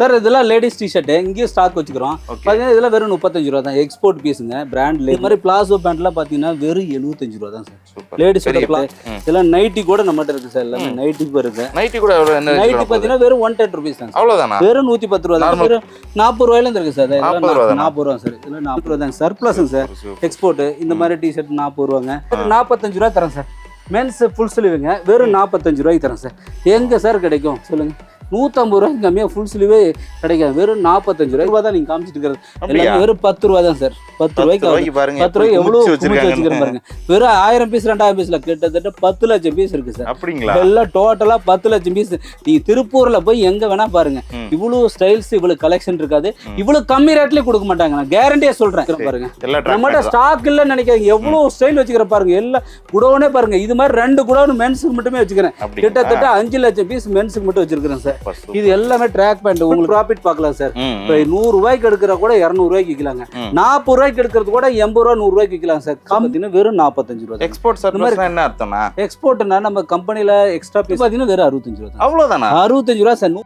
Sir இதெல்லாம் ladies T shirt இங்கேயும் stock வச்சுக்கிறோம். பார்த்தீங்கன்னா இதெல்லாம் வெறும் 35 ரூபா தான். எக்ஸ்போர்ட் பீஸுங்க பிராண்ட்ல. இது மாதிரி பிளாசோ பேண்ட்லாம் பார்த்தீங்கன்னா வெறும் 75 ரூபா தான் சார். லேடிஸோட இதெல்லாம் நைட்டி கூட நம்மகிட்ட இருக்கு சார். எல்லாமே நைட்டி இருக்கு. நைட்டி கூட நைட்டி பார்த்தீங்கன்னா வெறும் 110 ருபீஸ் தான். அவ்வளோதானா? வெறும் 110 ரூபா தான். வெறும் 40 ரூபாயிலேருந்து இருக்கு சார். 40 ரூபா சார். இதெல்லாம் 40 ரூபா தாங்க. சர்ப்ளஸுங்க சார். எக்ஸ்போர்ட் இந்த மாதிரி டிஷர்ட் 40 ரூபாங்க. 45 ரூபா தரேன் சார். மென்ஸ் ஃபுல் ஸ்லீவுங்க வெறும் 45 ரூபாய்க்கு தரேன் சார். எங்கே சார் கிடைக்கும் சொல்லுங்க? 150 ரூபாய்க்கு கம்மியாக ஃபுல் ஸ்லீவே கிடைக்காது. வெறும் 45 ரூபா தான் நீங்கள் காமிச்சிட்டு இருக்கிறது. வெறும் 10 ரூபா தான் சார். 10 ரூபாய்க்கு 10 ரூபாய்க்கு எவ்வளோ வச்சுக்கிறேன் பாருங்க. வெறும் 1000 பீஸ் 2000 பீஸ்ல கிட்டத்தட்ட 10 லட்சம் பீஸ் இருக்கு சார். அப்படிங்களா? எல்லாம் டோட்டலா 10 லட்சம் பீஸ். நீங்க திருப்பூர்ல போய் எங்க வேணா பாருங்க, இவ்வளவு ஸ்டைல்ஸ் இவ்வளவு கலெக்ஷன் இருக்காது. இவ்வளவு கம்மி ரேட்லயே கொடுக்க மாட்டாங்க. நான் கேரண்டியா சொல்றேன் பாருங்க. நம்மகிட்ட ஸ்டாக் இல்லன்னு நினைக்காதீங்க. எவ்வளவு ஸ்டைல் வச்சுக்கிறேன் பாருங்க. எல்லாம் குடோனே பாருங்க. இது மாதிரி 2 குடோன் மென்ஸுக்கு மட்டுமே வச்சுக்கிறேன். கிட்டத்தட்ட 5 லட்சம் பீஸ் மென்ஸுக்கு மட்டும் வச்சிருக்கிறேன் சார். இது எல்லாமே ட்ராக் பேண்ட். உங்களுக்கு ப்ராஃபிட் பார்க்கலாம் சார். 100 ரூபாய்க்கு எடுக்கிற கூட 200 ரூபாய்க்கு விற்கலாங்க. 40 ரூபாய்க்கு எடுக்கிறது கூட 80 ரூபா 100 ரூபாய்க்கு விற்கலாம் சார். பார்த்தீங்கன்னா வெறும் 45 ரூபா. எக்ஸ்போர்ட் சர்ப்ளஸ் என்ன அர்த்தம்னா? எக்ஸ்போர்ட்னா நம்ம கம்பெனில எக்ஸ்ட்ரா பீஸ் பார்த்தீங்கன்னா வெறும் 65 ரூபா. அவ்வளவுதானா? 65 ரூபா sir.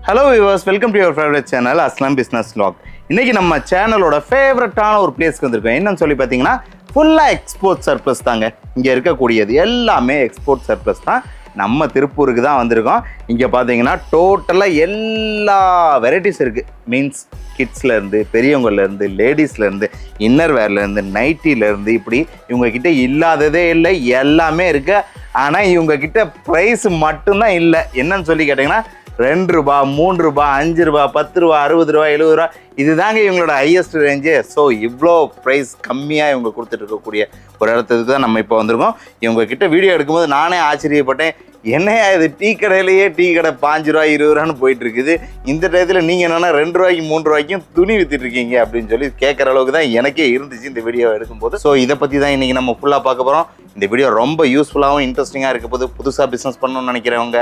Hello viewers, welcome to your favourite channel அஸ்லாம் பிஸ்னஸ் vlog. இன்னைக்கு நம்ம சேனலோட ஃபேவரட்டான ஒரு பிளேஸ்க்கு வந்திருக்கோம். என்னன்னு சொல்லி பார்த்தீங்கன்னா ஃபுல்லாக எக்ஸ்போர்ட் சர்ப்ளஸ் தாங்க. இங்கே இருக்கக்கூடியது எல்லாமே எக்ஸ்போர்ட் சர்ப்ளஸ் தான். நம்ம திருப்பூருக்கு தான் வந்திருக்கோம். இங்கே பார்த்தீங்கன்னா டோட்டலாக எல்லா வெரைட்டிஸ் இருக்குது. மீன்ஸ் கிட்ஸ்லேருந்து பெரியவங்கலேருந்து லேடிஸ்லேருந்து இன்னர் வேர்லேருந்து நைட்டிலேருந்து இப்படி இவங்கக்கிட்ட இல்லாததே இல்லை, எல்லாமே இருக்குது. ஆனால் இவங்கக்கிட்ட ப்ரைஸ் மட்டும்தான் இல்லை. என்னன்னு சொல்லி கேட்டிங்கன்னா 2 ரூபா 3 ரூபா 5 ரூபா 10 ரூபா 60 ரூபா 70 ரூபா இதுதாங்க இவங்களோட ஹையஸ்ட் ரேஞ்சு. ஸோ இவ்வளோ ப்ரைஸ் கம்மியாக இவங்க கொடுத்துட்டு இருக்கக்கூடிய ஒரு இடத்துக்கு தான் நம்ம இப்போ வந்திருக்கோம். இவங்கக்கிட்ட வீடியோ எடுக்கும்போது நானே ஆச்சரியப்பட்டேன். என்னையா இது டீ கடையிலேயே டீ கடை 5 ரூபா 20 ரூபான்னு போயிட்டு இருக்குது. இந்த டயத்தில் நீங்கள் என்னென்னா 2 ரூபாய்க்கு 3 ரூபாய்க்கும் துணி வித்துட்டு இருக்கீங்க அப்படின்னு சொல்லி கேட்குற அளவுக்கு தான் எனக்கே இருந்துச்சு இந்த வீடியோ எடுக்கும்போது. ஸோ இதை பற்றி தான் இன்றைக்கி நம்ம ஃபுல்லாக பார்க்க போகிறோம். இந்த வீடியோ ரொம்ப யூஸ்ஃபுல்லாகவும் இன்ட்ரெஸ்டிங்காக இருக்க போது. புதுசாக பிஸ்னஸ் பண்ணணும்னு நினைக்கிறவங்க,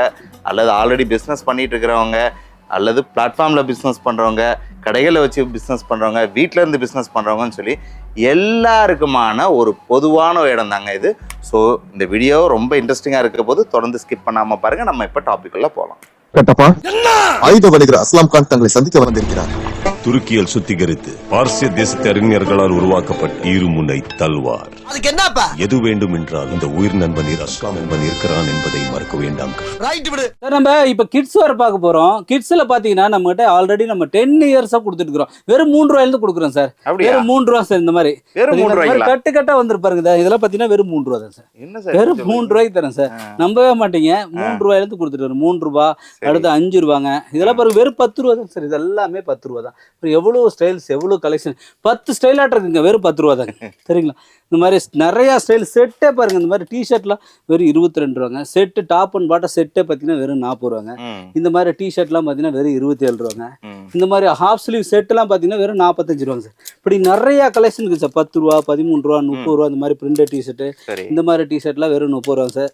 அல்லது ஆல்ரெடி பிஸ்னஸ் பண்ணிட்டு இருக்கிறவங்க, அல்லது பிளாட்ஃபார்மில் பிஸ்னஸ் பண்ணுறவங்க, கடைகளில் வச்சு பிஸ்னஸ் பண்ணுறவங்க, வீட்டில் இருந்து பிஸ்னஸ் பண்ணுறவங்கன்னு சொல்லி எல்லாருக்குமான ஒரு பொதுவான இடம் தாங்க இது. ஸோ இந்த வீடியோ ரொம்ப இன்ட்ரெஸ்டிங்காக இருக்க போது தொடர்ந்து ஸ்கிப் பண்ணாமல் பாருங்கள். நம்ம இப்போ டாபிக்குள்ளே போகலாம். கட்டப்பா, ஆயுத வணிகர் அஸ்லாம் கான் தங்களை சந்திக்க வந்திருக்கிறார். துருக்கியில் சுத்திகரித்து பார்சிய தேசத்து அறிஞர்களால் உருவாக்கப்பட்ட இருமுனை தல்வார். அதுக்கு என்னப்பா? எது வேண்டும் என்றால் இந்த உயிர் நண்பன் அஸ்லாம் நண்பன் இருக்கிறான் என்பதை மறக்க வேண்டாம். நம்ம இப்ப கிட்ஸ் வேற பார்க்க போறோம். கிட்ஸ்ல பாத்தீங்கன்னா நம்ம கிட்ட ஆல்ரெடி நம்ம 10 இயர்ஸா கொடுத்துட்டு இருக்கிறோம். வெறும் 3 ரூபாயிலிருந்து கொடுக்குறோம் சார். வெறும் 3 ரூபா சார். இந்த மாதிரி கட்டு கட்டா வந்துருப்பாருங்க. இதெல்லாம் பாத்தீங்கன்னா வெறும் 3 ரூபா தான் சார். வெறும் 3 ரூபாய்க்கு தரேன் சார். நம்பவே மாட்டீங்க. 3 ரூபாயிலிருந்து கொடுத்துட்டு வரோம். 3 ரூபா, அடுத்து 5 ரூபாங்க. இதெல்லாம் பாருங்க வெறும் 10 ரூபா தான் சார். இது எல்லாமே 10 ரூபா தான். எவ்வளவு ஸ்டைல்ஸ், எவ்வளவு கலெக்ஷன். 10 ஸ்டைல் ஆட்டம் இருக்குங்க. வெறும் 10 ரூபா தாங்க. சரிங்களா? இந்த மாதிரி நிறைய ஸ்டைல் செட்டே பாருங்க. இந்த மாதிரி டிஷர்ட்லாம் வெறும் 22 ரூபாங்க. செட்டு டாப் அண்ட் பாட்டம் செட்டே பார்த்தீங்கன்னா வெறும் 40 ரூபாங்க. இந்த மாதிரி டிஷர்ட்லாம் பார்த்தீங்கன்னா வெறும் 27 ரூபாங்க. இந்த மாதிரி ஹாஃப் ஸ்லீவ் செட்டுலாம் பார்த்தீங்கன்னா வெறும் 45 ரூபாங்க சார். இப்படி நிறைய கலெக்ஷன் இருக்குது சார். 10 ரூபா 13 ரூபா 30 ரூபா. இந்த மாதிரி பிரிண்டட் டிஷர்ட்டு, இந்த மாதிரி டிஷர்ட்லாம் வெறும் 30 ரூபா சார்.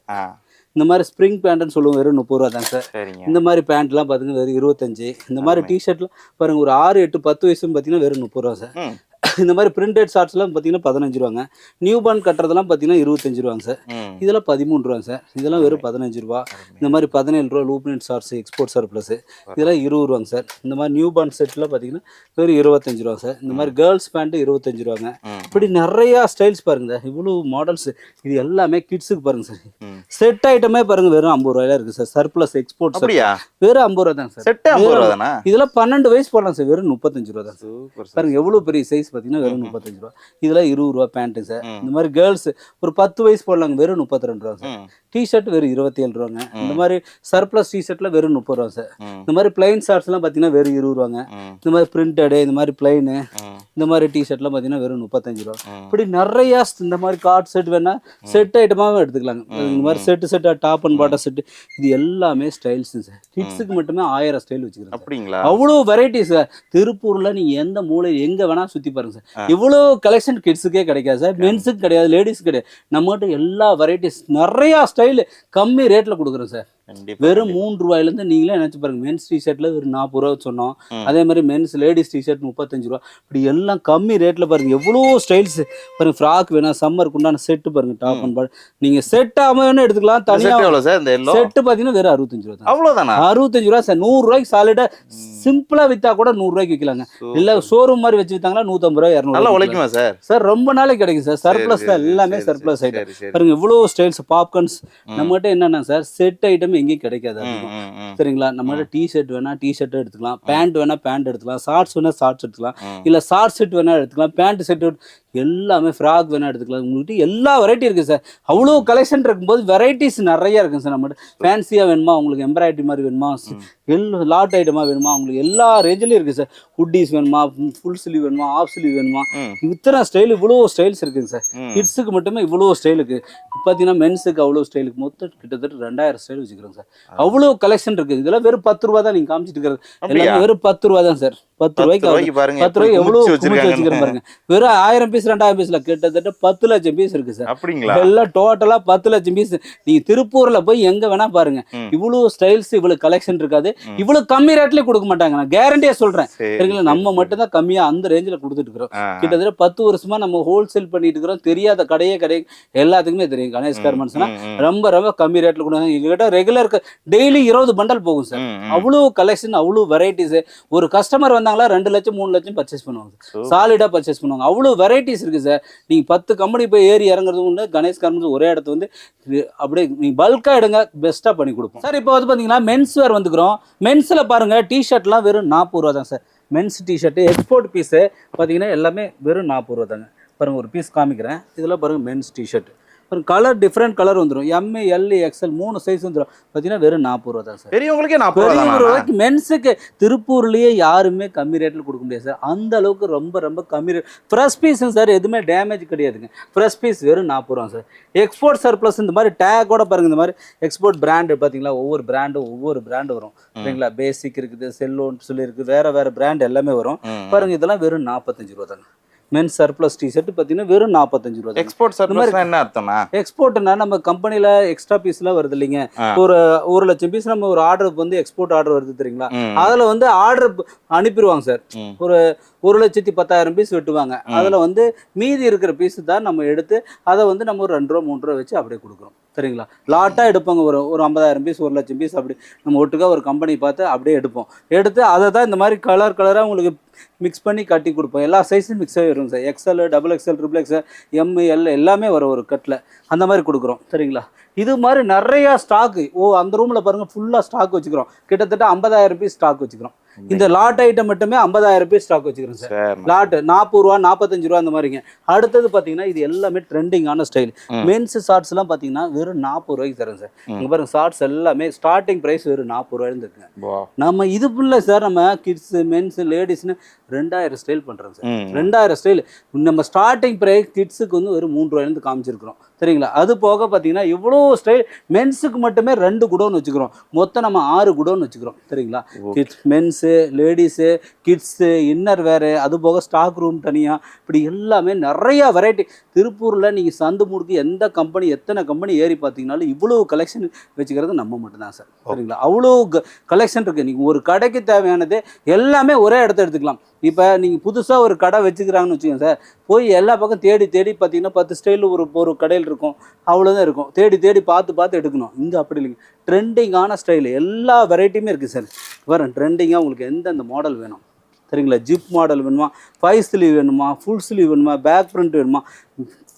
இந்த மாதிரி ஸ்ப்ரிங் பேண்ட்னு சொல்லுவோம். வெறும் 30 ரூபா தாங்க சார். இந்த மாதிரி பேண்ட்லாம் பார்த்தீங்கன்னா வெறும் 25. இந்த மாதிரி டிஷர்ட்லாம் பாருங்க ஒரு 6, 8, 10 வயசுன்னு பார்த்தீங்கன்னா வெறும் 30 ரூபா சார். இந்த மாதிரி பிரிண்டட் ஷார்ட்ஸ்லாம் பார்த்தீங்கன்னா 15 ரூபாங்க. நியூ பார்ன் கட்டுறதுலாம் பார்த்தீங்கன்னா 25 ரூபாங்க சார். இதெல்லாம் 13 ரூபாங்க சார். இதெல்லாம் வெறும் 15 ரூபா. இந்த மாதிரி 17 ரூபா லூப்னட் ஷார்ட்ஸ் எக்ஸ்போர்ட் சர்ப்ளஸ் இதெல்லாம் 20 ரூபாங்க சார். இந்த மாதிரி நியூ பார்ன் செட்லாம் பார்த்தீங்கன்னா வெறும் 25 ரூபா சார். இந்த மாதிரி கேர்ள்ஸ் பேண்ட்டு 25 ரூபாங்க. இப்படி நிறையா ஸ்டைல்ஸ் பாருங்க. இவ்வளோ மாடல்ஸ். இது எல்லாமே கிட்ஸுக்கு பாருங்க சார். செட் ஐட்டமே பாருங்க வெறும் 50 ரூபாயில இருக்கு சார். சர்ப்ளஸ் எக்ஸ்போர்ட் வெறும் 50 ரூபா தாங்க சார். இதெல்லாம் 12 வயசு போடலாம் சார். வெறும் 35 ரூபா தான் சார். பாருங்க எவ்வளோ பெரிய சைஸ் பார்த்தீங்கன்னா வெறும் 35 ரூபா. இதெல்லாம் 20 ரூபா பேண்ட்டு சார். இந்த மாதிரி கேர்ள்ஸ் ஒரு 10 வயசு போடலாங்க. வெறும் 32 ரூபா சார். டிஷர்ட் வெறும் 27 ரூபாங்க. இந்த மாதிரி சர்ப்ளஸ் டிஷர்ட்ல வெறும் 30 ரூபா சார். இந்த மாதிரி பிளைன் ஷார்ட்ஸ்லாம் பார்த்தீங்கன்னா வெறும் 20 ரூபாங்க. இந்த மாதிரி பிரிண்டடு, இந்த மாதிரி பிளைனு, இந்த மாதிரி டிஷர்ட்லாம் பார்த்தீங்கன்னா வெறும் 35 ரூபா. இப்படி நிறையா இந்த மாதிரி கார்ட் செட் வேணா செட் ஐட்டமாகவும் எடுத்துக்கலாங்க. இந்த மாதிரி set top and bottom set இது எல்லாமே ஸ்டைல்ஸ் சார். கிட்ஸுக்கு மட்டுமே 1000 ஸ்டைல் வச்சுக்கிறேன். அப்படிங்களா? அவ்வளோ வெரைட்டிஸ் சார். திருப்பூர்ல நீங்க எந்த மூலை எங்க வேணா சுத்தி பாருங்க சார். இவ்வளோ கலெக்ஷன் கிட்ஸுக்கே கிடைக்காது சார். மென்ஸுக்கு கிடையாது, லேடிஸுக்கு கிடையாது. நம்மகிட்ட எல்லா வெரைட்டிஸ் நிறையா ஸ்டைல் கம்மி ரேட்டில் கொடுக்குறோம் சார். வெறும் 3 ரூபாயிலேருந்து நீங்களே நினைச்சு பாருங்க. மென்ஸ் டிஷர்ட்ல வெறும் 40 ரூபா சொன்னோம். அதே மாதிரி மென்ஸ் லேடிஸ் டிஷர்ட் 35 ரூபா. இப்படி எல்லாம் கம்மி ரேட்ல பாருங்க. எவ்வளோ ஸ்டைல்ஸ் பாருங்க. ஃப்ராக் வேணா சம்மருக்கு உண்டான செட்டு பாருங்க. டாப் அண்ட் பாட் நீங்க செட் வேணும் எடுத்துக்கலாம். தனியா செட்டு பாத்தீங்கன்னா வெறும் 65 ரூபா தான். அவ்வளவுதானா? 65 ரூபா சார். 100 ரூபாய்க்கு சாலிடா சிம்பிளா வித்தா கூட 100 ரூபாய்க்கு விற்கலாங்க. இல்ல ஷோரூம் மாதிரி வச்சு வித்தாங்களா 150 ரூபாய் 200 நல்லா உழைக்குமா சார்? சார் ரொம்ப நாளைக்கு கிடைக்கும் சார். சர்ப்ளஸ் தான் எல்லாமே சர்ப்ளஸ் ஐட்டம் பாருங்க. இவ்வளவு ஸ்டைல்ஸ் பாப்கார்ன்ஸ் நம்மகிட்ட என்னன்னா சார் செட் ஐட்டம் எங்கேயும் கிடைக்காது. சரிங்களா? நம்மகிட்ட டி ஷர்ட் வேணா டி ஷர்ட் எடுத்துக்கலாம், பேண்ட் வேணா பேண்ட் எடுத்துக்கலாம், ஷார்ட்ஸ் வேணா ஷார்ட்ஸ் எடுத்துக்கலாம், இல்ல ஷார்ட் செட் வேணா எடுத்துக்கலாம், பேண்ட் செட் எல்லாமே ஃப்ராக் வேணா எடுத்துக்கலாம். உங்களுக்கு எல்லா வெரைட்டி இருக்கு சார். அவ்வளோ கலெக்ஷன் இருக்கும்போது வெரைட்டிஸ் நிறைய இருக்கு சார். நம்மகிட்ட ஃபேன்சியா வேணுமா, உங்களுக்கு எம்ப்ராய்டரி மாதிரி வேணுமா, லாட் ஐட்டமா வேணுமா, உங்களுக்கு எல்லா ரேஞ்சிலையும் இருக்கு சார். ஹுட்டீஸ் வேணுமா, ஃபுல் ஸ்லீவ் வேணுமா, ஆஃப் ஸ்லீவ் வேணுமா, இத்தனை ஸ்டைல் இவ்வளோ ஸ்டைல்ஸ் இருக்குங்க சார். கிட்ஸுக்கு மட்டுமே இவ்வளோ ஸ்டைலுக்கு. பார்த்தீங்கன்னா மென்ஸுக்கு அவ்வளோ ஸ்டைலுக்கு மொத்தம் கிட்டத்தட்ட 2000 ஸ்டைல் வச்சுக்கிறோம் சார். அவ்வளோ கலெக்ஷன் இருக்கு. இதெல்லாம் வெறும் 10 ரூபா தான் நீங்க காமிச்சிட்டு இருக்கிறது. எல்லாமே வெறும் 10 ரூபா தான் சார். 10 ரூபாய்க்கு 10 ரூபாய்க்கு எவ்வளவு வச்சுக்கிறேன் பாருங்க. வெறும் 1000 பீஸ் 2000 பீஸ்ல கிட்டத்தட்ட 10 லட்சம் பீஸ் இருக்கு சார். எல்லாம் டோட்டலா 10 லட்சம் பீஸ். நீங்க திருப்பூர்ல போய் எங்க வேணா பாருங்க. இவ்வளவு ஸ்டைல்ஸ் இவ்வளவு கலெக்ஷன் இருக்காது. இவ்வளவு கம்மி ரேட்லயே கொடுக்க மாட்டாங்க. நான் கேரண்டியா சொல்றேன். சரிங்களா? நம்ம மட்டும் தான் கம்மியா அந்த ரேஞ்சில கொடுத்துட்டு இருக்கிறோம். கிட்டத்தட்ட 10 வருஷமா நம்ம ஹோல்சேல் பண்ணிட்டு இருக்கிறோம். தெரியாத கடையே எல்லாத்துக்குமே தெரியும். கணேஷ் கார்மெண்ட்ஸ்னா ரொம்ப ரொம்ப கம்மி ரேட்ல கொடுங்க. எங்ககிட்ட ரெகுலர் டெய்லி 20 பண்டல் போகும் சார். அவ்வளவு கலெக்ஷன், அவ்வளவு வெரைட்டிஸ். ஒரு கஸ்டமர் வந்தாங்களா 2 லட்சம் 3 லட்சம் பர்ச்சேஸ் பண்ணுவாங்க. சாலிடா பர்ச்சேஸ் பண்ணுவாங்க. அவ்வளவு வெரைட்டிஸ் இருக்கு சார். நீங்க 10 கம்பெனி போய் ஏறி இறங்குறது ஒண்ணு. கணேஷ் கார்மெண்ட்ஸ் ஒரே இடத்துல வந்து அப்படியே நீங்க பல்கா எடுங்க, பெஸ்டா பண்ணி கொடுப்போம் சார். இப்போ வந்து பாத்தீங்கன்னா மென்ஸ் வேர் வந்துக்கிறோம். மென்ஸ்ல பாருங்க டிஷர்ட்லாம் வெறும் 40 ரூபா தான் sir. Men's tshirt export piece பாத்தீங்கன்னா எல்லாமே வெறும் 40 ரூபா தாங்க. பாருங்க ஒரு பீஸ் காமிக்கிறேன். இதெல்லாம் பாருங்க men's tshirt. Colour different colour வந்துடும். எம்ஏ எல் எக்ஸ்எல் 3 சைஸ் வந்துடும். பார்த்தீங்கன்னா வெறும் 40 ரூபா தான் சார். பெரியவங்களுக்கே 40 ரூபாய்க்கு மென்ஸுக்கு திருப்பூர்லேயே யாருமே கம்மி ரேட்டில் கொடுக்க முடியாது சார். அந்த அளவுக்கு ரொம்ப ரொம்ப கம்மி ரேட். Fresh piece sir. எதுவுமே டேமேஜ் கிடையாதுங்க. ஃப்ரெஷ் பீஸ் வெறும் 40 ரூபா சார். எக்ஸ்போர்ட் சர்ப்ளஸ் இந்த மாதிரி டேக் கூட பாருங்க. இந்த மாதிரி எக்ஸ்போர்ட் பிராண்டு பார்த்தீங்களா? ஒவ்வொரு பிராண்டு வரும். சரிங்களா? பேசிக் இருக்குது, செல்லோன்னு சொல்லி இருக்குது, வேற பிராண்ட் எல்லாமே வரும் பாருங்க. இதெல்லாம் வெறும் 45 ரூபா தாங்க. மென்ஸ் சர்ப்ளஸ் டிஷர்ட் பார்த்தீங்கன்னா வெறும் 45 ரூபா. எக்ஸ்போர்ட் சர்ப்ளஸ் என்ன அர்த்தம்னா? எக்ஸ்போர்ட்னா நம்ம கம்பெனில எக்ஸ்ட்ரா பீஸ்லாம் வருது இல்லைங்க. ஒரு 1 லட்சம் பீஸ் நம்ம ஒரு ஆர்டருக்கு வந்து எக்ஸ்போர்ட் ஆர்டர் வருது தெரியுங்களா? அதுல வந்து ஆர்டர் அனுப்பிடுவாங்க சார். ஒரு 1,10,000 பீஸ் வெட்டுவாங்க. அதுல வந்து மீதி இருக்கிற பீஸ் தான் நம்ம எடுத்து அதை வந்து நம்ம ஒரு 2 ரூபா 3 ரூபா வச்சு அப்படியே கொடுக்குறோம். சரிங்களா? லாட்டாக எடுப்பாங்க. ஒரு 50,000 பீஸ் 1 லட்சம் பீஸ் அப்படி நம்ம ஒட்டுக்கா ஒரு கம்பெனி பார்த்து அப்படியே எடுத்து அதை தான் இந்த மாதிரி கலராக உங்களுக்கு மிக்ஸ் பண்ணி கட்டி கொடுப்போம். எல்லா சைஸும் மிக்ஸ் ஆகி வரும் sir. XL, double XL, triple XL, ML எல்லாமே வரும் ஒரு கட்டில். அந்த மாதிரி கொடுக்குறோம். சரிங்களா? இது மாதிரி நிறையா ஸ்டாக்கு. அந்த ரூமில் பாருங்கள் ஃபுல்லாக ஸ்டாக் வச்சுக்கிறோம். கிட்டத்தட்ட 50,000 பீஸ் ஸ்டாக் வச்சுக்கிறோம். இந்த லாட் ஐட்டம் மட்டுமே 50,000 பீஸ் ஸ்டாக் வச்சுக்கிறோம் சார். லாட் 40 ரூபா 45 ரூபா அந்த மாதிரிங்க. அடுத்தது பார்த்தீங்கன்னா இது எல்லாமே ட்ரெண்டிங்கான ஸ்டைல். மென்ஸ் ஷார்ட்ஸ் எல்லாம் பார்த்தீங்கன்னா வெறும் 40 ரூபாய்க்கு தரேன் சார். இங்கே பாருங்க ஷார்ட்ஸ் எல்லாமே ஸ்டார்டிங் ப்ரைஸ் வெறும் 40 ரூபாயிலிருந்து இருக்குங்க. நம்ம இது ஃபுல்ல சார் நம்ம கிட்ஸ், மென்ஸ், லேடிஸ்னு 2000 ஸ்டைல் பண்ணுறோம் சார். 2000 ஸ்டைல். நம்ம ஸ்டார்டிங் ப்ரைஸ் கிட்ஸுக்கு வந்து வெறும் 3 ரூபாயிலிருந்து காமிச்சிருக்கிறோம். சரிங்களா? அது போக பார்த்தீங்கன்னா இவ்வளோ ஸ்டைல். மென்ஸுக்கு மட்டுமே 2 குடோன் வச்சுக்கிறோம். மொத்தம் நம்ம 6 குடோன் வச்சுக்கிறோம். சரிங்களா? Kids, men's, ladies, kids, inner வேறு, அது போக ஸ்டாக் ரூம் தனியாக, இப்படி எல்லாமே நிறையா வெரைட்டி. திருப்பூரில் நீங்கள் சந்து முடுக்கு எந்த கம்பெனி எத்தனை கம்பெனி ஏறி பார்த்தீங்கன்னாலும் இவ்வளோ கலெக்ஷன் வச்சுக்கிறது நம்ம மட்டும்தான் சார். சரிங்களா? அவ்வளோ கலெக்ஷன் இருக்குது. நீங்கள் ஒரு கடைக்கு தேவையானது எல்லாமே ஒரே இடத்த எடுத்துக்கலாம். இப்போ நீங்கள் புதுசாக ஒரு கடை வச்சுக்கிறாங்கன்னு வச்சுக்கோங்க சார். போய் எல்லா பக்கம் தேடி பார்த்தீங்கன்னா 10 ஸ்டைலில் ஒரு கடையில் இருக்கும். அவ்வளோதான் இருக்கும். தேடி பார்த்து எடுக்கணும். இங்கே அப்படி இல்லைங்க. ட்ரெண்டிங்கான ஸ்டைல் எல்லா வெரைட்டியுமே இருக்குது சார். வரேன் ட்ரெண்டிங்காக உங்களுக்கு எந்தெந்த மாடல் வேணும். சரிங்களா? ஜிப் மாடல் வேணுமா, 5 ஸ்லீவ் வேணுமா, ஃபுல் ஸ்லீவ் வேணுமா, பேக் பிரிண்ட் வேணுமா,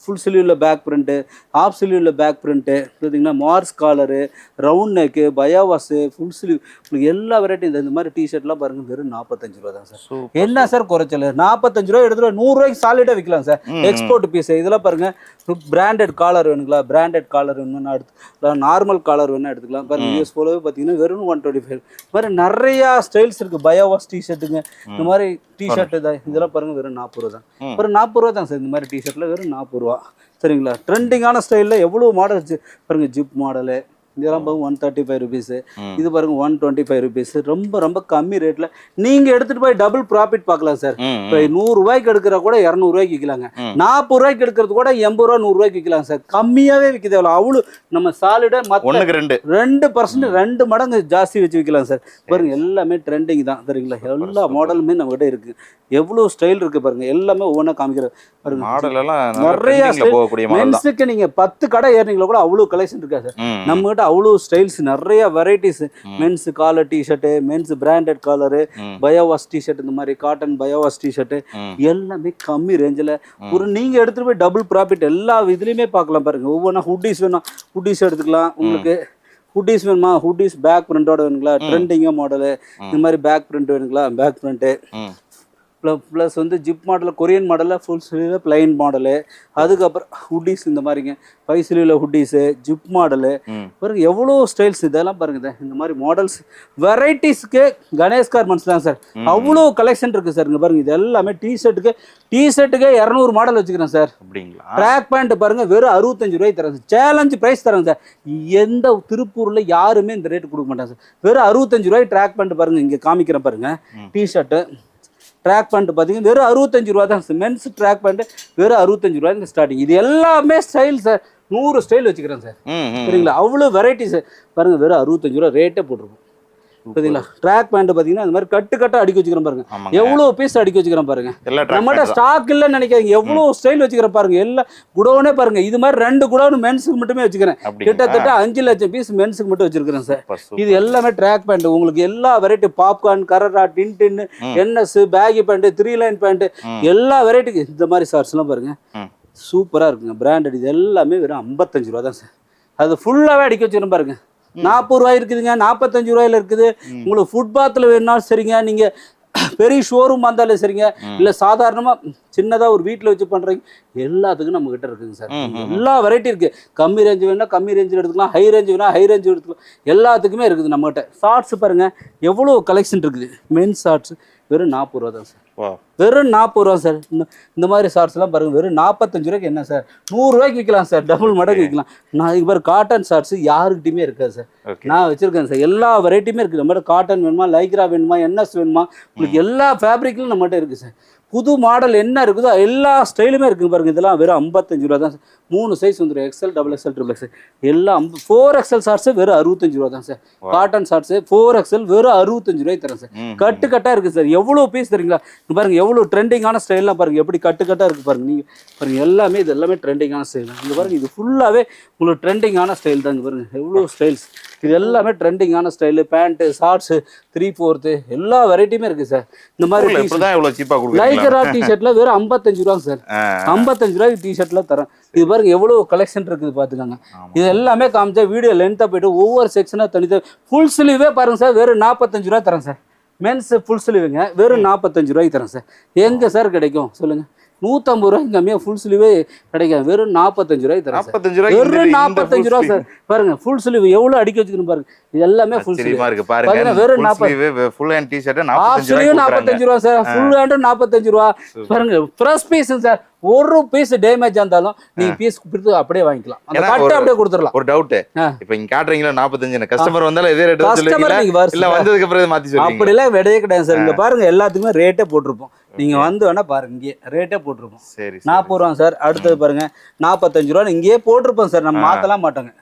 ஃபுல் ஸ்லீவில் பேக் பிரிண்ட்டு, ஆஃப் ஸ்லீவில் பேக் பிரிண்ட்டு, பார்த்தீங்கன்னா மார்ஸ் collar, round neck, biowash, full sleeve, உங்களுக்கு எல்லா வெரைட்டியும் இந்த மாதிரி டிஷர்ட்லாம் பாருங்கள் வெறும் 45 ரூபா தான் சார். என்ன சார் குறைச்சல்? 45 ரூபா எடுத்துகிட்டு 100 ரூபாய்க்கு சாலிடாக விற்கலாம் சார். Export piece. இதெல்லாம் பாருங்கள் பிராண்டட் காலர் வேணுங்களா, பிராண்டட் காலர் வேணும்னா எடுத்துக்கலாம், நார்மல் காலர் வேணா எடுத்துக்கலாம். பாருங்கள் யூஎஸ் போலவே பார்த்தீங்கன்னா வெறும் 125. இது மாதிரி நிறையா ஸ்டைல்ஸ் இருக்குது. பயாவாஸ் டிஷர்ட்டுங்க, இந்த மாதிரி டிஷர்ட்டு தான். இதெல்லாம் பாருங்கள் வெறும் 40 ரூபா தான். வெறும் 40 ரூபா தான் சார். இந்த மாதிரி டிஷர்ட்டில் வெறும் 40 ரூபா. சரிங்களா? ட்ரெண்டிங்கான ஸ்டைலில் எவ்வளோ மாடல் வச்சு பாருங்கள். ஜிப் மாடலு, இதெல்லாம் பாருங்க 135 ருபீஸ். இது பாருங்க 125 ருபீஸ். ரொம்ப ரொம்ப கம்மி ரேட்ல நீங்க எடுத்துட்டு போய் டபுள் ப்ராஃபிட் பார்க்கலாம் சார். இப்போ 100 ரூபாய்க்கு எடுக்கிற கூட 200 ரூபாய்க்கு விற்கலாங்க. 40 ரூபாய்க்கு எடுக்கிறது கூட 80 ரூபா 100 ரூபாய்க்கு விற்கலாம் சார். கம்மியாவே விற்கிது. அவ்வளோ நம்ம சாலிடா மற்ற 2% 2 மடங்கு ஜாஸ்தி வச்சு விற்கலாம் சார். பாருங்க எல்லாமே ட்ரெண்டிங் தான் சரிங்களா. எல்லா மாடலுமே நம்ம கிட்ட இருக்கு. எவ்வளவு ஸ்டைல் இருக்கு பாருங்க. எல்லாமே ஒவ்வொன்றா காமிக்கிறது பாருங்க. மாடல் எல்லாம் நிறைய போகக்கூடிய மாடல். மென்ஸுக்கு நீங்க 10 கடை ஏறினீங்களா கூட அவ்வளவு கலெக்ஷன் இருக்கா சார். நம்ம கிட்ட அவ்வளவு ஸ்டைல்ஸ் நிறைய varieties. Men's collar t-shirt, men's branded collar, biowash t-shirt, இந்த மாதிரி காட்டன் பயோவாஸ் டிஷர்ட் எல்லாமே கம்மி ரேஞ்சில் ஒரு நீங்க எடுத்துட்டு போய் டபுள் ப்ராஃபிட் எல்லா இதுலயுமே பார்க்கலாம் பாருங்க. ஒவ்வொன்றா ஹுட்டிஸ் வேணும், ஹுட்டிஸ் எடுத்துக்கலாம். உங்களுக்கு ஹுட்டிஸ் வேணுமா, ஹுட்டிஸ் பேக் பிரிண்டோட வேணுங்களா, ட்ரெண்டிங்காக மாடலு இந்த மாதிரி பேக் பிரிண்ட் வேணுங்களா, பேக் பிரிண்ட்டு ப்ளஸ் வந்து ஜிப் மாடலில் கொரியன் மாடலில் ஃபுல் ஸ்லீவில் பிளைன் மாடலு. அதுக்கப்புறம் ஹுட்டிஸ் இந்த மாதிரிங்க 5 ஸ்லீவில் ஹுட்டிஸு ஜிப் மாடலு பாருங்க. எவ்வளோ ஸ்டைல்ஸ் இதெல்லாம் பாருங்க. இந்த மாதிரி மாடல்ஸ் வெரைட்டிஸ்க்கு கணேஷ் கார்மெண்ட்ஸ் தான் சார். அவ்வளோ கலெக்ஷன் இருக்குது சார். இங்கே பாருங்க இது எல்லாமே டிஷர்ட்டுக்கு 200 மாடல் வச்சுக்கிறேன் சார். அப்படிங்களா? ட்ராக் பேண்ட் பாருங்க வெறும் 65 ரூபாய்க்கு தரேன் சார். சேலஞ்சு ப்ரைஸ் தரேன் சார். எந்த திருப்பூரில் யாருமே இந்த ரேட்டு கொடுக்க மாட்டாங்க சார். வெறும் 65 ரூபாய் ட்ராக் பேண்ட் பாருங்க. இங்கே காமிக்கிறேன் பாருங்க. டிஷர்ட்டு ட்ராக் பேண்ட் பார்த்தீங்கன்னா வெறும் 65 ரூபா தான். மென்ஸ் ட்ராக் பேண்ட் வெறும் 65 ரூபாய்க்கு ஸ்டார்டிங். இது எல்லாமே ஸ்டைல் சார். 100 ஸ்டைல் வச்சுக்கிறேன் சார். சரிங்களா? அவ்வளோ வெரைட்டிஸ் பாருங்க. வெறும் 65 ரூபா ரேட்டே போட்டிருக்கோம். பார்த்தீங்களா? ட்ராக் பேண்ட் பார்த்தீங்கன்னா இந்த மாதிரி கட்டு அடுக்கி வச்சுக்கிறேன் பாருங்க. எவ்வளோ பீஸ் அடுக்கி வச்சுக்கிறேன் பாருங்க. நம்மகிட்ட ஸ்டாக் இல்லைன்னு நினைக்காதீங்க. எவ்வளோ ஸ்டைல் வச்சுக்கிறேன் பாருங்க. எல்லாம் குடோனே பாருங்க. இது மாதிரி 2 குடோன் மென்ஸுக்கு மட்டுமே வச்சுக்கிறேன். கிட்டத்தட்ட 5 லட்சம் பீஸ் மென்ஸுக்கு மட்டும் வச்சிருக்கிறேன் சார். இது எல்லாமே ட்ராக் பேண்ட். உங்களுக்கு எல்லா வெரைட்டி பாப்கார்ன், கரரா, டின், N S, baggy pant, 3 line pant எல்லா வெரைட்டிக்கு இந்த மாதிரி ஷார்ட்ஸ் எல்லாம் பாருங்க. சூப்பரா இருக்குங்க. பிராண்டட். இது எல்லாமே வெறும் 55 ரூபா தான் சார். அது ஃபுல்லாவே அடிக்க வச்சுக்கிறேன் பாருங்க. 40 ரூபாய் இருக்குதுங்க, 45 ரூபாயில இருக்குது. உங்களுக்கு ஃபுட்பாத்தில் வேணுனாலும் சரிங்க, நீங்க பெரிய ஷோரூம் வந்தாலும் சரிங்க, இல்ல சாதாரணமா சின்னதா ஒரு வீட்டில் வச்சு பண்றீங்க, எல்லாத்துக்கும் நம்ம கிட்ட இருக்குங்க சார். எல்லா வெரைட்டி இருக்கு. கம்மி ரேஞ்ச் வேணும்னா கம்மி ரேஞ்சில் எடுத்துக்கலாம், ஹை ரேஞ்ச் வேணா ஹை ரேஞ்ச் எடுத்துக்கலாம். எல்லாத்துக்குமே இருக்குது நம்ம கிட்ட. ஷார்ட்ஸ் பாருங்க எவ்வளோ கலெக்ஷன் இருக்குது. மென்ஸ் ஷார்ட்ஸ் வெறும் 40 ரூபா தான் சார். வெறும் 40 ரூபா சார். இந்த மாதிரி ஷார்ட்ஸ்லாம் பாருங்க. வெறும் 45 ரூபாய்க்கு என்ன சார், 100 ரூபாய்க்கு விற்கலாம் சார். டபுள் மடங்கு விற்கலாம். நான் இது மாதிரி காட்டன் ஷார்ட்ஸ் யாருக்கிட்டையுமே இருக்காது சார். நான் வச்சிருக்கேன் சார். எல்லா வெரைட்டியுமே இருக்குது. நம்மகிட்ட காட்டன் வேணுமா, லைக்ரா வேணுமா, என்எஸ் வேணுமா, உங்களுக்கு எல்லா ஃபேப்ரிக்லும் நம்மகிட்ட இருக்குது சார். புது மாடல் என்ன இருக்குதோ எல்லா ஸ்டைலுமே இருக்குங்க பாருங்க. இதெல்லாம் வெறும் 55 ரூபா தான் சார். 3 சைஸ் வந்துடும். XL, XXL, XXL எல்லாம் 4XL ஷார்ட்ஸ் வெறும் 65 ரூபா தான் சார். காட்டன் ஷார்ட்ஸ் 4XL வெறும் 65 ரூபாய்க்கு தரேன் சார். கட்டா இருக்கு சார். எவ்வளோ பீஸ் தரீங்களா பாருங்க. எவ்வளோ ட்ரெண்டிங்கான ஸ்டைல்லாம் பாருங்க. எப்படி கட்டா இருக்கு பாருங்க. நீங்க பாருங்க எல்லாமே இது எல்லாமே ட்ரெண்டிங்கான ஸ்டைல் தான். இங்க பாருங்க இது ஃபுல்லாவே உங்களுக்கு ட்ரெண்டிங்கான ஸ்டைல் தான். பாருங்க எவ்வளோ ஸ்டைல்ஸ். இது எல்லாமே ட்ரெண்டிங்கான ஸ்டைலு. பேண்ட்டு, ஷார்ட்ஸு, 3/4 எல்லா வெரைட்டியுமே இருக்கு சார். இந்த மாதிரி லைக்ரா டிஷர்ட்ல வெறும் 55 ரூபா சார். 55 ரூபாய்க்கு டிஷர்ட்ல தரேன். இது பாருங்க எவ்வளவு கலெக்ஷன் இருக்குது பாத்துக்கோங்க. இது எல்லாமே காமிச்சா வீடியோ லென்த்தா போயிட்டு ஒவ்வொரு செக்ஷனா தனித்தனி. ஃபுல் ஸ்லீவே பாருங்க சார். வெறும் 45 ரூபா தரேன் சார். மென்ஸ் ஃபுல் ஸ்லீவுங்க வெறும் 45 ரூபாய்க்கு தரேன் சார். எங்க சார் கிடைக்கும் சொல்லுங்க? 150 ரூபாய்க்கு கம்மியா ஃபுல் ஸ்லீவே கிடைக்காது. வெறும் 45 ரூபாய்க்கு தரேன் சார். வெறும் 45 ரூபா சார். பாருங்க ஃபுல் ஸ்லீவ் எவ்வளவு அடிக்க வச்சுக்கணும் பாருங்க. இது எல்லாமே ஃபுல் ஸ்லீவ் பாருங்க. வெறும் 45 ஃபுல் ஹேண்ட் டி-ஷர்ட் 45 ரூபா சார். ஃபுல் ஹேண்ட் 45 ரூபா பாருங்க. Fresh piece sir. ஒரு பீஸ் டேமேஜ் இருந்தாலும் நீங்க பீஸ் கொடுத்து அப்படியே வாங்கிக்கலாம். அந்த கட்ட அப்படியே கொடுத்துடலாம். ஒரு டவுட், இப்போ இங்க காட்றீங்களா 45, கஸ்டமர் வந்தாலும் இதே ரேட் சொல்லுவீங்களா இல்ல வந்ததுக்கு அப்புறம் மாத்தி சொல்லுவீங்களா? அப்படி எல்லாம் விடையே கிடையாது சார். இங்க பாருங்க எல்லாத்துக்குமே ரேட்டே போட்டிருப்போம். நீங்க வந்து வேணா பாருங்க. இங்கே ரேட்டே போட்டிருப்போம். சரி 40 ரூபா சார். அடுத்தது பாருங்க 45 ரூபா இங்கேயே போட்டிருப்போம் சார். நம்ம மாத்தலாம் மாட்டோங்க.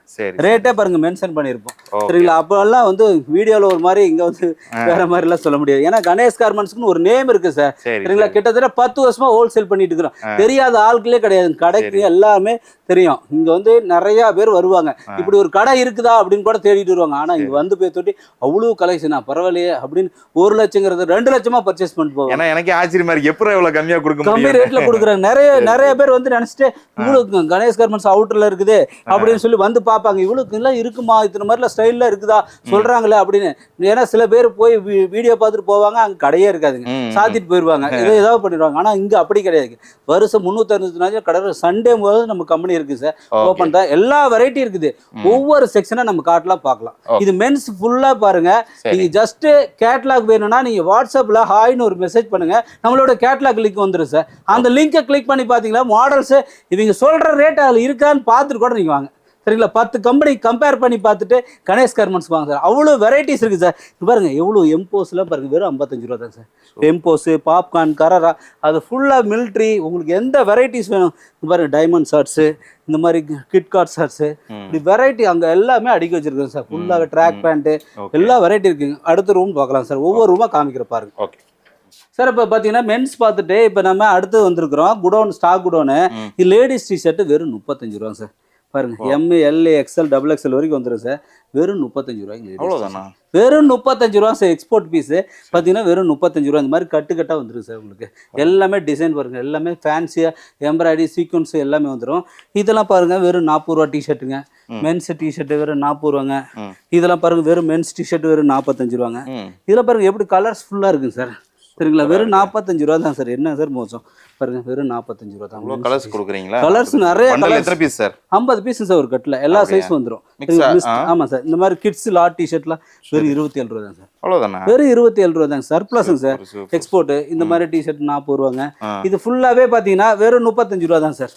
ரேட்டே பாருங்க மென்ஷன் பண்ணிருப்போம். சரிங்களா? அப்பெல்லாம் வந்து வீடியோல ஒரு மாதிரி இங்க வந்து வேற மாதிரி எல்லாம் சொல்ல முடியாது. ஏன்னா கணேஷ் கார்மெண்ட்ஸ்க்கு ஒரு நேம் இருக்கு சார். சரிங்களா? கிட்டத்தட்ட 10 வருஷமா ஹோல்சேல் பண்ணிட்டு இருக்கிறோம். தெரியாத ஆட்களே கிடையாது. கடைக்கு எல்லாமே தெரியும். இங்க வந்து நிறைய பேர் வருவாங்க. இப்படி ஒரு கடை இருக்குதா அப்படின்னு கூட தேடிட்டு வருவாங்க. ஆனா இங்க வந்து போய் தொட்டி அவ்வளவு கலெக்ஷனா பரவாயில்லையே அப்படின்னு 1 லட்சங்கிறது 2 லட்சமா பர்ச்சேஸ் பண்ணிட்டு போவாங்க. எனக்கு ஆச்சரியமா இருக்கு. எப்படி இவ்வளவு கம்மியா கொடுக்க முடியும்? கம்மி ரேட்ல கொடுக்குறாங்க. நிறைய பேர் வந்து நினைச்சிட்டு இவ்வளவு கணேஷ் கார்மெண்ட்ஸ் அவுட்டர்ல இருக்குது அப்படின்னு சொல்லி வந்து பாப்பாங்க. இவ்வளவு எல்லாம் இருக்குமா, இத்தனை மாதிரில ஸ்டைல்ல இருக்குதா சொல்றாங்களே அப்படின்னு. ஏன்னா சில பேர் போய் வீடியோ பார்த்துட்டு போவாங்க. அங்க கடையே இருக்காதுங்க. சாத்திட்டு போயிருவாங்க. ஏதாவது பண்ணிடுவாங்க. ஆனா இங்க அப்படி கிடையாது. வருஷம் 365 நாள் கடை. சண்டே போது நம்ம கம்பெனி இருக்கு சார். ஓபன் தான். எல்லா வெரைட்டி இருக்குது. ஒவ்வொரு செக்ஷனா நம்ம காட்டலாம் பார்க்கலாம். இது மென்ஸ் ஃபுல்லா பாருங்க. நீங்க ஜஸ்ட் கேட்லாக் வேணும்னா நீங்க வாட்ஸ்அப்ல ஹாய்னு ஒரு மெசேஜ் பண்ணுங்க. நம்மளோட கேட்லாக் லிங்க் வந்துடும் சார். அந்த லிங்கை கிளிக் பண்ணி பாத்தீங்களா மாடல்ஸ் இவங்க சொல்ற ரேட் அதுல இருக்கான்னு பார்த்துட்டு கூட நீங்க வாங்க. சரிங்களா? 10 கம்பெனி கம்பேர் பண்ணி பார்த்துட்டு கணேஷ் கார்மெண்ட்ஸ் வாங்க சார். அவ்வளோ வெரைட்டிஸ் இருக்குது சார். இது பாருங்க எவ்வளோ எம்போஸ்லாம் பாருங்க, வெறும் 55 ரூபா தான் சார். எம்போஸு, பாப்கார்ன், கரரா, அது ஃபுல்லாக மிலிட்ரி, உங்களுக்கு எந்த வெரைட்டிஸ் வேணும். இது பாருங்க டைமண்ட் ஷார்ட்ஸு, இந்த மாதிரி கிட்காட் ஷார்ட்ஸு, இப்படி வெரைட்டி அங்கே எல்லாமே அடுக்கி வச்சிருக்கேன் சார். ஃபுல்லாக ட்ராக் பேண்ட்டு எல்லா வெரைட்டி இருக்குங்க. அடுத்த ரூம் பார்க்கலாம் சார். ஒவ்வொரு ரூமாக காமிக்கிற பாருங்க. ஓகே சார், இப்போ பார்த்தீங்கன்னா மென்ஸ் பார்த்துட்டு இப்போ நம்ம அடுத்து வந்திருக்கிறோம் குடோன், ஸ்டாக் குடோனு. இது லேடிஸ் டிஷர்ட்டு வெறும் 35 ரூபா சார். பாருங்க எம்ஏ, எல்ஏ, எக்ஸ்எல், XXL வரைக்கும் வந்துடும் சார். வெறும் 35 ரூபாய்க்கு. அவ்வளோதானா? வெறும் 35 ரூபா சார். எக்ஸ்போர்ட் பீஸு பார்த்தீங்கன்னா வெறும் 35 ரூபா. இந்த மாதிரி கட்டாக வந்துடும் சார். உங்களுக்கு எல்லாமே டிசைன் பாருங்க, எல்லாமே ஃபேன்சியாக எம்ப்ராய்டரி சீக்வன்ஸு எல்லாமே வந்துடும். இதெல்லாம் பாருங்க வெறும் 40 ரூபா டிஷர்ட்டுங்க. மென்ஸ் டிஷர்ட் வெறும் 40 ரூபாங்க. இதெல்லாம் பாருங்க வெறும் மென்ஸ் டிஷர்ட் வெறும் 45 ரூபாங்க. இதெல்லாம் பாருங்க எப்படி கலர்ஸ் ஃபுல்லாக இருக்குங்க சார். சரிங்களா? வெறும் 45 ரூபா தான் சார். என்ன சார் மோசம் பாருங்க, வெறும் 45 ரூபா தான். கலர்ஸ் கொடுக்குறீங்களா? கலர்ஸ் நிறைய கலர்ஸ். எத்தனை பீஸ் சார்? 50 பீஸ் சார் ஒரு கட்டில். எல்லா சைஸும் வந்துடும். ஆமாம் சார். இந்த மாதிரி கிட்ஸ் லாட் டிஷர்ட்லாம் வெறும் 27 ரூபா தான் சார். அவ்வளோதானா? வெறும் 27 ரூபா தாங்க. சர்ப்ளஸுங்க சார். எக்ஸ்போர்ட். இந்த மாதிரி டிஷர்ட் 40 ரூபாங்க. இது ஃபுல்லாகவே பார்த்தீங்கன்னா வெறும் 35 ரூபா தான் சார்.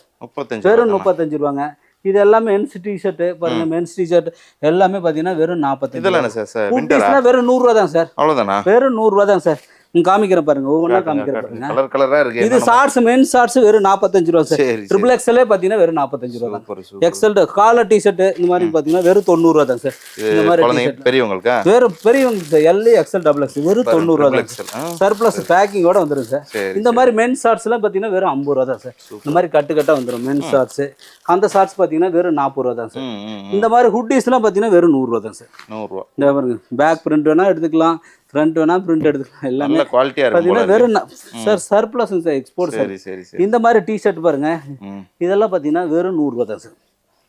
வெறும் 35 ரூபாங்க. இது எல்லாமே மென்ஸ் டிஷர்ட் பாருங்க. மென்ஸ் டிஷர்ட் எல்லாமே பார்த்தீங்கன்னா வெறும் 45. இதெல்லாம் சார் வெறும் 100 ரூபா தான் சார். அவ்வளோதானா? வெறும் 100 ரூபா தான் சார். காமிக்கிறேன் பாருங்க, ஒவ்வொன்றா காமிக்கிறேன் பாருங்க. கலர் கலரா இருக்கு. இது ஷார்ட்ஸ், மென்ஸ் ஷார்ட்ஸ் வெறும் 45 ரூபா சார். ட்ரிபிள் எக்ஸ்எல்லே பார்த்தீங்கன்னா வெறும் 45 ரூபா தான். எக்ஸ்எல் காலர் டிஷர்ட் இந்த மாதிரி பார்த்தீங்கன்னா வெறும் 90 ரூபா தான் சார். இந்த மாதிரி பெரியவங்களுக்கு வெறும் பெரியவங்க சார். எல்ஏ, எக்ஸ்எல், XXL வெறும் 90 ரூபா தான். சர்ப்ளஸ் பேக்கிங்கோட வந்துடும் சார். இந்த மாதிரி மென்ஸ் ஷார்ட்ஸ் எல்லாம் பார்த்தீங்கன்னா வெறும் 50 ரூபா தான் சார். இந்த மாதிரி கட்டா வந்துடும் மென்ஸ் ஷார்ட்ஸ். அந்த ஷார்ட்ஸ் பார்த்தீங்கன்னா வெறும் 40 ரூபா தான் சார். இந்த மாதிரி ஹுட்டிஸ் எல்லாம் பார்த்தீங்கன்னா வெறும் 100 ரூபா தான் சார். 100 ரூபா. இந்த பாருங்க, பேக் பிரிண்ட் வேணா எடுத்துக்கலாம், ஃப்ரண்ட் வேணா பிரிண்ட் எடுத்துக்கலாம். எல்லாமே குவாலிட்டியா இருக்கு. பார்த்தீங்கன்னா வெறும் sir surplus sir. Export sir. இந்த மாதிரி டிஷர்ட் பாருங்க, இதெல்லாம் பார்த்தீங்கன்னா வெறும் 100 ரூபா தான் சார்.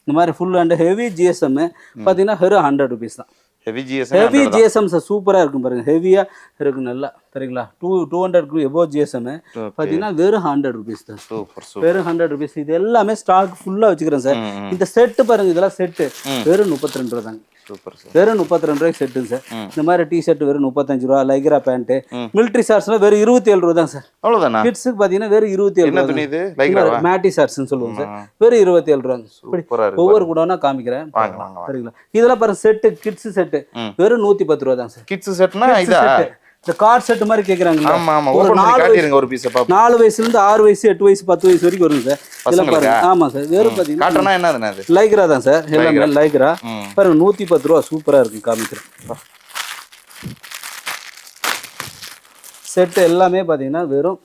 இந்த மாதிரி ஃபுல் அண்ட் ஹெவி ஜிஎஸ்எம் பார்த்தீங்கன்னா வெறும் 100 ருபீஸ் தான். Heavy GSM sir. சூப்பராக இருக்கும் பாருங்க, ஹெவியாக இருக்கும் நல்லா. சரிங்களா? 200 எபோவ் ஜிஎஸ்எம் பார்த்தீங்கன்னா வெறும் 100 ருபீஸ் தான். வெறும் 100 ருபீஸ். இது எல்லாமே ஸ்டாக் ஃபுல்லாக வச்சுக்கிறேன் சார். இந்த செட்டு பாருங்க, இதெல்லாம் செட்டு வெறும் 32 ரூபா தாங்க. வெறும் 32 ரூபாய்க்கு செட்டுங்க சார். இந்த மாதிரி டிஷர்ட் வெறும் 35 ரூபா. லைக்ரா பேண்ட், மிலிட்ரி ஷார்ட்ஸ்லாம் வெறும் 27 ரூபா தான் சார். அவ்வளோதானா? கிட்ஸுக்கு பார்த்தீங்கன்னா வெறும் 27 ரூபா. மேட்டி ஷார்ட்ஸ்னு சொல்லுவோம் சார். வெறும் 27 ரூபா. ஒவ்வொரு கூடனா காமிக்கிறேன். சரிங்களா? இதெல்லாம் பாருங்க செட்டு, கிட்ஸ் செட்டு வெறும் 110 ரூபா தான் சார். கிட்ஸ் செட்னா இதா இந்த கார்ட் செட் மாதிரி கேக்குறாங்க. ஆமா ஆமா. ஓபன் பண்ணி காட்டிருங்க ஒரு பீஸ் பாப்போம். 4 வயசுல இருந்து 6 வயசு, 8 வயசு, 10 வயசு வரைக்கும் வருங்க சார். இதெல்லாம் பாருங்க. ஆமா சார். வெறும் பாத்தீங்கன்னா காட்டனா என்னதுன்னா அது லைக்ரா தான் சார். எல்லாமே லைக்ரா பாருங்க. 110 ரூபா. சூப்பரா இருக்கு. காமிக்கிறேன். செட்டு எல்லாமே பாத்தீங்கன்னா வெறும்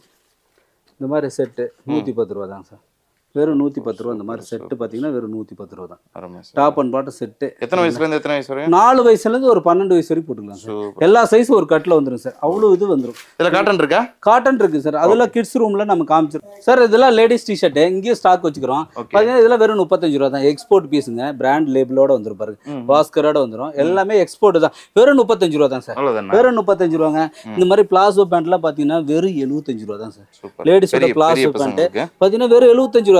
இந்த மாதிரி செட்டு 110 ரூபா தான் சார். வெறும் 110 ரூபா. இந்த மாதிரி செட்டு பார்த்தீங்கன்னா வெறும் 110 ரூபா தான். Top and bottom set. எத்தனை வயசுலேருந்து எத்தனை வயசு வரைக்கும்? 4 வயசுலேருந்து ஒரு 12 வயசு வரைக்கும் போட்டுக்கலாம் சார். எல்லா சைஸும் ஒரு கட்டில் வந்துடும் சார். அவ்வளோ இது வந்துடும். இதில் காட்டன் இருக்கா? காட்டன் இருக்கு சார். அதெல்லாம் கிட்ஸ் ரூமில் நம்ம காமிச்சிருக்கோம் சார். இதெல்லாம் லேடிஸ் டிஷர்ட்டு இங்கேயும் ஸ்டாக் வச்சுக்கிறோம். பார்த்தீங்கன்னா இதெல்லாம் வெறும் 35 ரூபா தான். எக்ஸ்போர்ட் பீஸுங்க. பிராண்ட் லேபிளோட வந்துடும் பாருங்க. பாஸ்கரோட வந்துடும். எல்லாமே எக்ஸ்போர்ட் தான். வெறும் 35 ரூபா தான் சார். வெறும் 35 ரூபாங்க. இந்த மாதிரி பிளாசோ பேண்ட்லாம் பார்த்தீங்கன்னா வெறும் 75 ரூபா தான் சார். லேடிஸோட பிளாசோ பேண்ட் பார்த்தீங்கன்னா வெறும் 75 ரூபா தான் சார்.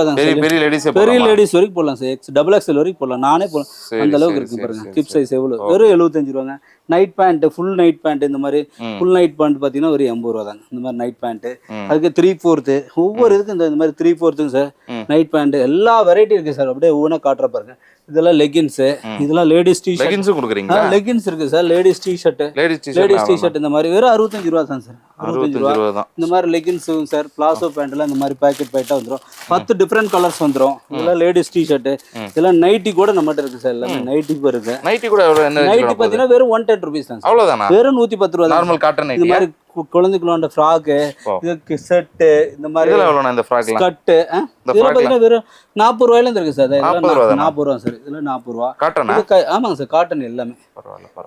பெரிய லேடிஸ் வரைக்கும் போடலாம் சார். XXL வரைக்கும் போடலாம். நானே போடலாம். அந்த அளவுக்கு இருக்கு பாருங்க. ஹிப் சைஸ் எவ்வளவு. வெறும் 75 ரூபாங்க. Night pant, full night pant, இந்த மாதிரி ஃபுல் நைட் பேண்ட் பார்த்தீங்கன்னா ஒரு 80 ரூபா தாங்க. இந்த மாதிரி நைட் பேண்ட். அதுக்கு 3/4 ஒவ்வொரு இதுக்கு இந்த மாதிரி 3/4 சார். நைட் பேண்ட் எல்லா வெரைட்டி இருக்கு சார். அப்படியே ஒவ்வொன்றா காட்டுற பாருங்க. இதெல்லாம் லெகின்ஸ். இதெல்லாம் லேடிஸ் டி-ஷர்ட். லெகின்ஸ் கொடுக்குறீங்க? லெகின்ஸ் இருக்கு sir. Ladies T-shirt. Ladies T-shirt இந்த மாதிரி வெறும் 65 ரூபா தான் சார். 65 ரூபா தான். இந்த மாதிரி லெகின்ஸ் சார். பிளாசோ பேண்ட்லாம் இந்த மாதிரி பேக்கெட் பேட்டா வந்துடும். 10 டிஃப்ரெண்ட் கலர்ஸ் வந்துடும். இதெல்லாம் லேடிஸ் டி-ஷர்ட். இதெல்லாம் நைட்டி கூட நம்மகிட்ட இருக்கு சார். எல்லாமே நைட்டி இருக்கு. நைட்டி கூட நைட்டி பார்த்தீங்கன்னா வெறும் 110 ருபீஸ் தான். அவ்வளவுதானா? வெறும் 110 ரூபா. Normal cotton. இந்த மாதிரி குழந்தைக்குள்ள ஃப்ராக்கு, இதுக்கு செட்டு, இந்த மாதிரி இந்த ஃப்ராக்லாம் ஸ்கர்ட் இதெல்லாம் பார்த்தீங்கன்னா வெறும் 40 ரூபாயில இருந்து இருக்கு சார். 40 ரூபா சார். இதெல்லாம் 40 ரூபா. காட்டனா? ஆமாங்க சார். காட்டன் எல்லாமே.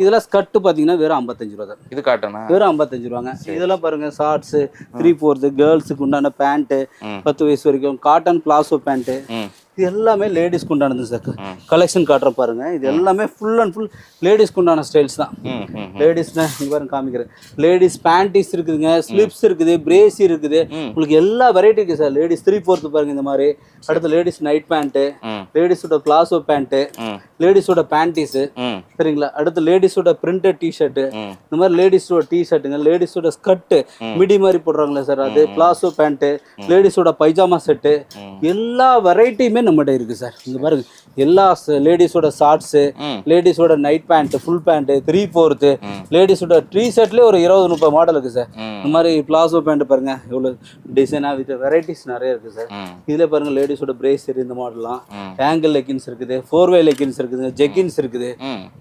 இதெல்லாம் ஸ்கர்ட் பார்த்தீங்கன்னா வெறும் 55 ரூபா தான். இது காட்டனா? வெறும் 55 ரூபாங்க. இதெல்லாம் பாருங்க ஷார்ட்ஸ் 3/4 கேர்ள்ஸுக்கு உண்டான பேண்ட் 10 வயசு வரைக்கும் காட்டன் பிளாசோ பேண்ட். இது எல்லாமே லேடிஸ்க்கு உண்டானது சார். கலெக்ஷன் காட்டுற பாருங்க. இது எல்லாமே ஃபுல் அண்ட் ஃபுல் லேடிஸ்க்கு உண்டான ஸ்டைல்ஸ் தான். லேடிஸ்னா இங்க பாருங்க காமிக்கிறேன். லேடிஸ் பேண்டிஸ் இருக்குதுங்க, ஸ்லிப்ஸ் இருக்குது, பிரேசி இருக்குது. உங்களுக்கு எல்லா வெரைட்டி இருக்கு சார். லேடிஸ் 3/4 பாருங்க இந்த மாதிரி. அடுத்து லேடிஸ் நைட் பேண்ட், லேடிஸோட பிளாசோ பேண்ட், லேடிஸோட பேண்டிஸ். சரிங்களா? அடுத்து லேடிஸோட பிரிண்டட் டி-ஷர்ட். இந்த மாதிரி லேடிஸோட டி-ஷர்ட்டுங்க. லேடிஸோட ஸ்கர்ட் மிடி மாதிரி போடுறாங்களே சார், அது பிளாசோ பேண்ட். லேடிஸோட பைஜாமா செட்டு. எல்லா வெரைட்டியுமே நம்மகிட்ட இருக்கு சார். இங்க பாருங்க எல்லா லேடிஸோட ஷார்ட்ஸு, லேடிஸோட நைட் பேண்ட், ஃபுல் பேண்ட், 3/4, லேடிஸோட ட்ரீ ஷர்ட்லேயே ஒரு 20-30 மாடல் இருக்கு சார். இந்த மாதிரி பிளாசோ பேண்ட் பாருங்க எவ்வளோ டிசைனாக வித் வெரைட்டிஸ் நிறைய இருக்கு சார். இதில் பாருங்க லேடிஸோட பிரேசர் இந்த மாடல்லாம், ஆங்கிள் லெக்கின்ஸ் இருக்குது, 4-way லெக்கின்ஸ் இருக்குது, ஜெக்கின்ஸ் இருக்குது.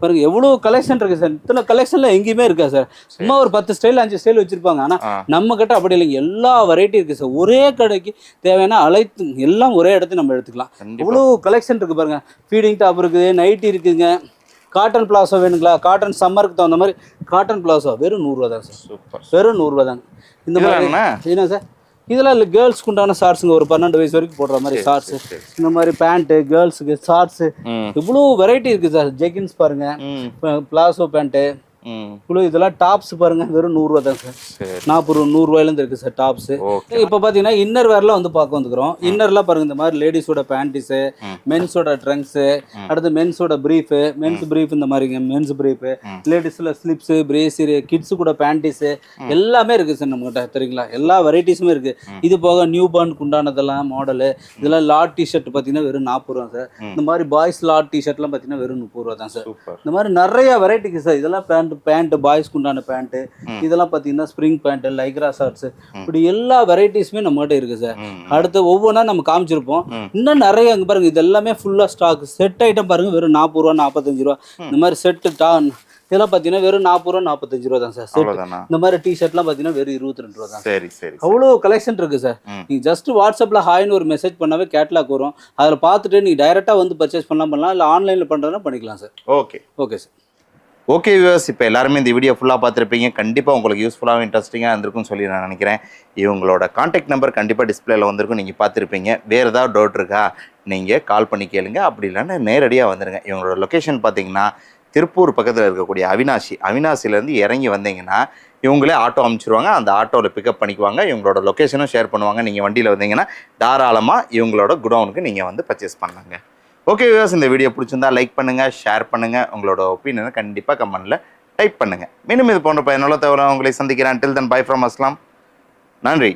பாருங்க எவ்வளோ கலெக்ஷன் இருக்கு சார். இத்தனை கலெக்ஷன்ல எங்கேயுமே இருக்கா சார். சும்மா ஒரு 10 ஸ்டைல் 5 ஸ்டைல் வச்சிருப்பாங்க. ஆனா நம்ம கிட்ட அப்படி இல்லைங்க, எல்லா வெரைட்டி இருக்கு சார். ஒரே கடைக்கு தேவையான அனைத்து எல்லாம் ஒரே இடத்துல நம்ம எடுத்துக்கலாம். இவ்வளோ கலெக்ஷன் இருக்கு பாருங்க. ஃபீடிங் டாப் இருக்குது, நைட்டி இருக்குதுங்க, காட்டன் பிளாசோ வேணுங்களா, காட்டன் சம்மருக்கு தகுந்த மாதிரி காட்டன் பிளாசோ வெறும் 100 ரூபா தான் சார். வெறும் 100 ரூபா தாங்க. இந்த மாதிரி என்ன சார், இதெல்லாம் இல்லை கேர்ள்ஸ்க்கு உண்டான ஷார்ட்ஸுங்க, ஒரு 12 வயசு வரைக்கும் போடுற மாதிரி ஷார்ட்ஸு. இந்த மாதிரி பேண்ட்டு கேர்ள்ஸுக்கு ஷார்ட்ஸு இவ்வளோ வெரைட்டி இருக்குது சார். ஜெகின்ஸ் பாருங்க, பிளாசோ பேண்ட்டு இவ்வளோ, இதெல்லாம் டாப்ஸ் பாருங்க வெறும் 100 ரூபா தான் சார். 100 ரூபாயிலேருந்து இருக்கு சார் டாப்ஸ். இப்போ பார்த்தீங்கன்னா இன்னர் வேர்லாம் வந்து பார்க்க வந்துக்கிறோம். இன்னர்லாம் பாருங்க இந்த மாதிரி லேடிஸோட பேண்டிஸு, மென்ஸோட ட்ரங்க்ஸு, அடுத்து மென்ஸோட ப்ரீஃபு, மென்ஸ் ப்ரீஃப் இந்த மாதிரிங்க, மென்ஸ் ப்ரீஃபு, லேடிஸில் ஸ்லிப்ஸு, பிரேசரு, கிட்ஸு கூட பேண்டிஸு எல்லாமே இருக்குது சார் நம்மகிட்ட. தெரியுங்களா, எல்லா வெரைட்டிஸுமே இருக்குது. இது போக நியூ பார்னுக்கு உண்டானதெல்லாம் மாடலு. இதெல்லாம் லாட் டிஷர்ட் பார்த்தீங்கன்னா வெறும் 40 ரூபா சார். இந்த மாதிரி பாய்ஸ் லாட் டிஷர்ட்லாம் பார்த்தீங்கன்னா வெறும் 30 ரூபா தான் சார். இந்த மாதிரி நிறைய வெரைட்டிக்கு சார். இதெல்லாம் பேண்ட் பாய்ஸ்க்கு உண்டான பேண்ட்டு, இதெல்லாம் பார்த்தீங்கன்னா ஸ்ப்ரிங் பேண்ட்டு, லைக்ரா ஷார்ட்ஸு, இப்படி எல்லா வெரைட்டிஸுமே நம்மகிட்ட இருக்குது சார். அடுத்து ஒவ்வொன்றா நம்ம காமிச்சிருப்போம். இன்னும் நிறைய அங்கே பாருங்க, இது எல்லாமே ஃபுல்லாக ஸ்டாக். செட் ஐட்டம் பாருங்க வெறும் 40 ரூபா 45 ரூபா. இந்த மாதிரி செட்டு இதெல்லாம் பார்த்தீங்கன்னா வெறும் 40 ரூபா 45 ரூபா தான் சார். இந்த மாதிரி டிஷர்ட்லாம் பார்த்தீங்கன்னா வெறும் 22 ரூபா தான். சரி சரி, அவ்வளோ கலெக்ஷன் இருக்கு சார். நீங்க ஜஸ்ட் வாட்ஸ்அப்ல ஹாய்னு ஒரு மெசேஜ் பண்ணாவே கேட்லாக் வரும். அதில் பார்த்துட்டு நீங்க டைரெக்டாக வந்து பர்ச்சேஸ் பண்ணலாம், இல்லை ஆன்லைனில் பண்ணுறதுனா பண்ணிக்கலாம் sir. Okay okay sir. Okay viewers, இப்போ எல்லாருமே இந்த வீடியோ ஃபுல்லாக பார்த்துருப்பீங்க. கண்டிப்பாக உங்களுக்கு யூஸ்ஃபுல்லாகவும் இன்ட்ரெஸ்டிங்காக இருந்திருக்கும்னு சொல்லி நான் நினைக்கிறேன். இவங்களோட கான்டாக்ட் நம்பர் கண்டிப்பாக டிஸ்பிளேல வந்திருக்கும், நீங்கள் பார்த்துருப்பீங்க. வேறு ஏதாவது டவுட் இருக்கா நீங்கள் கால் பண்ணி கேளுங்க, அப்படி இல்லைன்னா நேரடியாக வந்துடுங்க. இவங்களோட லொக்கேஷன் பார்த்தீங்கன்னா திருப்பூர் பக்கத்தில் இருக்கக்கூடிய அவினாசிலேருந்து இறங்கி வந்தீங்கன்னா இவங்களே ஆட்டோ அனுப்பிச்சிருவாங்க. அந்த ஆட்டோவில் பிக்கப் பண்ணிக்குவாங்க. இவங்களோட லொக்கேஷனும் ஷேர் பண்ணுவாங்க. நீங்கள் வண்டியில் வந்தீங்கன்னா தாராளமாக இவங்களோட குடவுனுக்கு நீங்கள் வந்து பர்ச்சேஸ் பண்ணலாங்க. ஓகே வியூவர்ஸ், இந்த வீடியோ பிடிச்சிருந்தா லைக் பண்ணுங்கள், ஷேர் பண்ணுங்கள், உங்களோட ஒப்பீனியனை கண்டிப்பாக கமெண்ட்டில் டைப் பண்ணுங்கள். மீண்டும் இது போன்ற பயனுள்ள தகவலை உங்களை சந்திக்கிறேன். Till then, bye from Aslam. நன்றி.